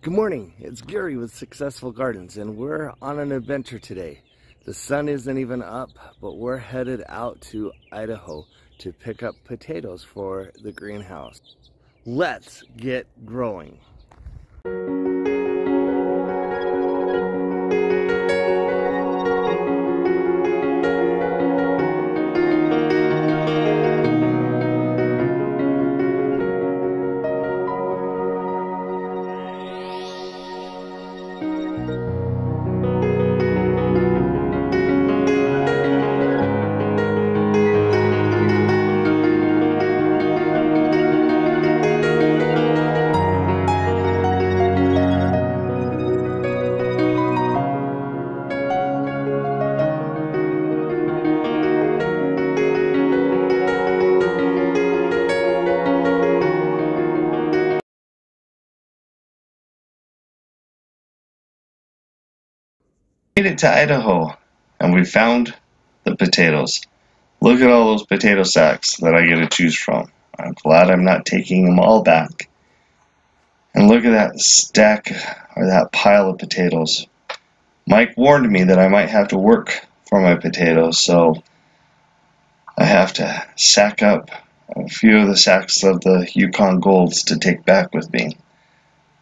Good morning, it's Gary with Successful Gardens, and we're on an adventure today. The sun isn't even up, but we're headed out to Idaho to pick up potatoes for the greenhouse. Let's get growing. Made it to Idaho and we found the potatoes. Look at all those potato sacks that I get to choose from. I'm glad I'm not taking them all back. And look at that stack or that pile of potatoes. Mike warned me that I might have to work for my potatoes, so I have to sack up a few of the sacks of the Yukon Golds to take back with me.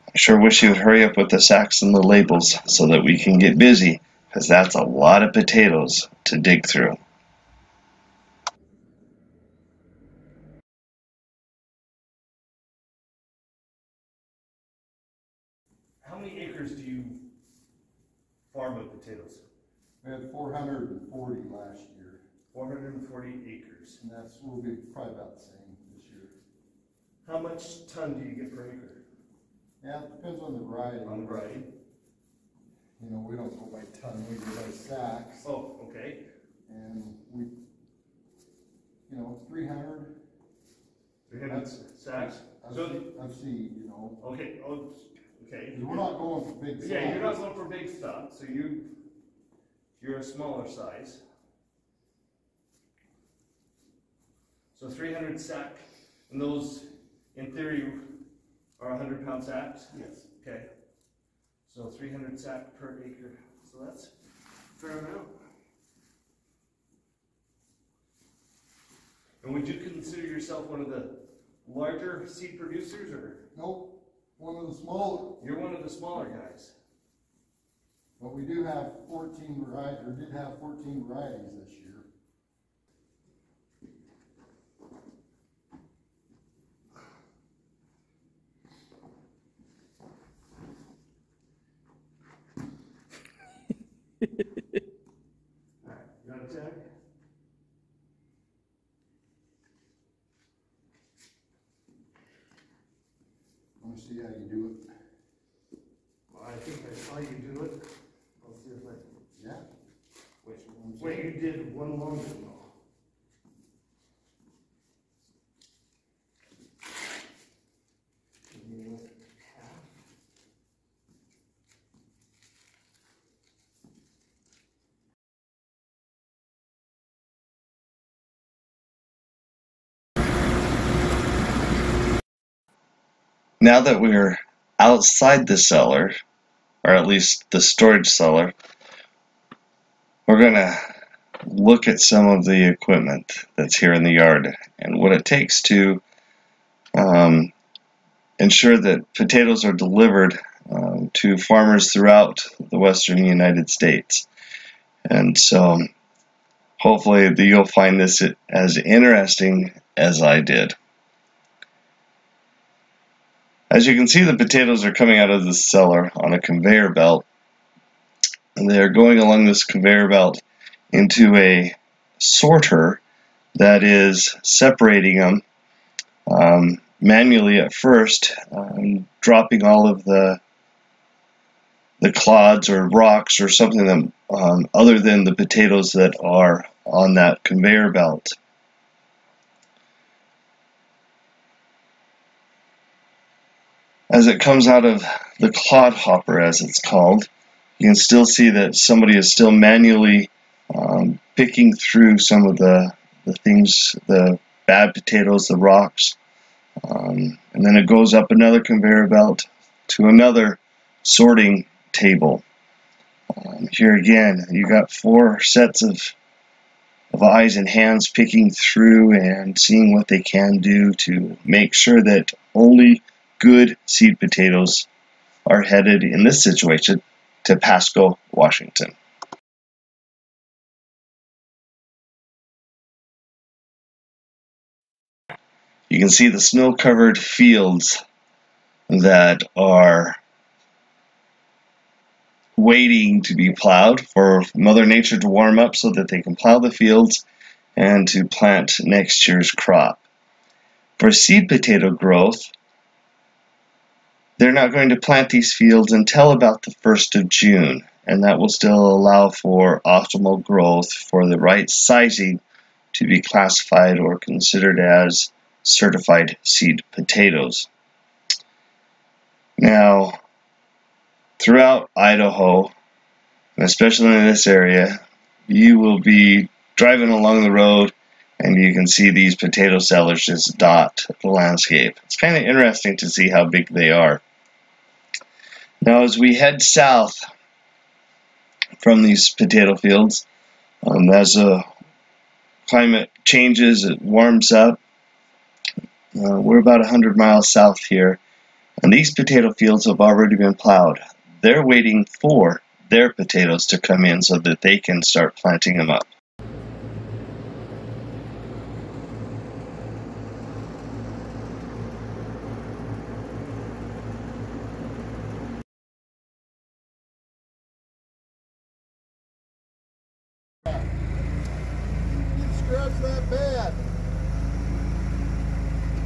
I sure wish he would hurry up with the sacks and the labels so that we can get busy, because that's a lot of potatoes to dig through. How many acres do you farm with potatoes? We had 440 last year. 440 acres. And we'll be probably about the same this year. How much ton do you get per acre? Yeah, it depends on the variety. On the variety? You know, we don't go by ton, we go by sacks. Oh, okay. And we, 300. 300 sacks? Of seed, Okay, oh, okay. 'Cause we're not going for big size. Yeah, you're not going for big stuff, so you're a smaller size. So 300 sack, and those, in theory, are 100-pound sacks? Yes. Okay. So 300 sack per acre. So that's a fair amount. And would you consider yourself one of the larger seed producers, or? Nope, one of the smaller. You're one of the smaller guys. But we do have 14 varieties, or did have 14 varieties this year. Alright, you got a tag? I want to see how you do it. Well, I think I saw you do it. I'll see if I can. Yeah. Wait, you did one longer than all. Give me like half. Now that we're outside the cellar, or at least the storage cellar, we're going to look at some of the equipment that's here in the yard and what it takes to ensure that potatoes are delivered to farmers throughout the western United States. And so hopefully you'll find this as interesting as I did. As you can see, the potatoes are coming out of the cellar on a conveyor belt, and they are going along this conveyor belt into a sorter that is separating them manually at first, dropping all of the clods or rocks or something that, other than the potatoes that are on that conveyor belt. As it comes out of the clod hopper, as it's called, you can still see that somebody is still manually picking through some of the things, the bad potatoes, the rocks, and then it goes up another conveyor belt to another sorting table. Here again, you got 4 sets of eyes and hands picking through and seeing what they can do to make sure that only good seed potatoes are headed, in this situation, to Pasco, Washington. You can see the snow-covered fields that are waiting to be plowed for Mother Nature to warm up so that they can plow the fields and to plant next year's crop. For seed potato growth, they're not going to plant these fields until about the 1st of June, and that will still allow for optimal growth for the right sizing to be classified or considered as certified seed potatoes. Now, throughout Idaho, and especially in this area, you will be driving along the road and you can see these potato cellars just dot the landscape. It's kind of interesting to see how big they are. Now, as we head south from these potato fields, as the climate changes, it warms up. We're about 100 miles south here, and these potato fields have already been plowed. They're waiting for their potatoes to come in so that they can start planting them up. Scratch that bed.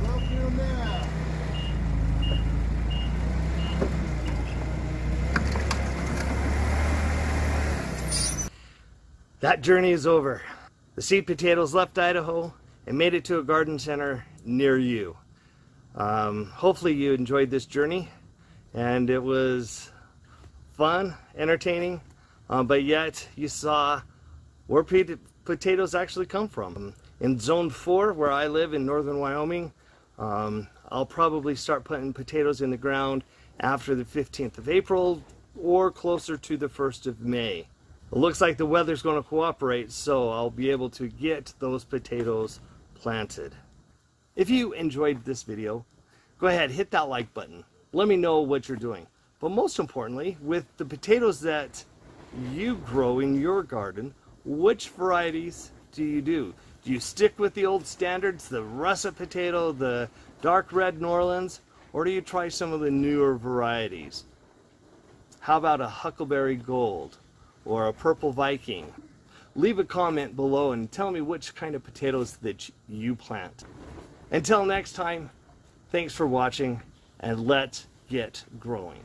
Go through now. That journey is over. The seed potatoes left Idaho and made it to a garden center near you. Hopefully you enjoyed this journey, and it was fun, entertaining, but yet you saw where potatoes actually come from. In Zone 4, where I live in northern Wyoming, I'll probably start putting potatoes in the ground after the 15th of April or closer to the 1st of May. It looks like the weather's going to cooperate, so I'll be able to get those potatoes planted. If you enjoyed this video, go ahead, hit that like button. Let me know what you're doing. But most importantly, with the potatoes that you grow in your garden, which varieties do you do? Do you stick with the old standards, the russet potato, the dark red New Orleans, or do you try some of the newer varieties? How about a Huckleberry Gold or a Purple Viking? Leave a comment below and tell me which kind of potatoes that you plant. Until next time, thanks for watching, and let's get growing.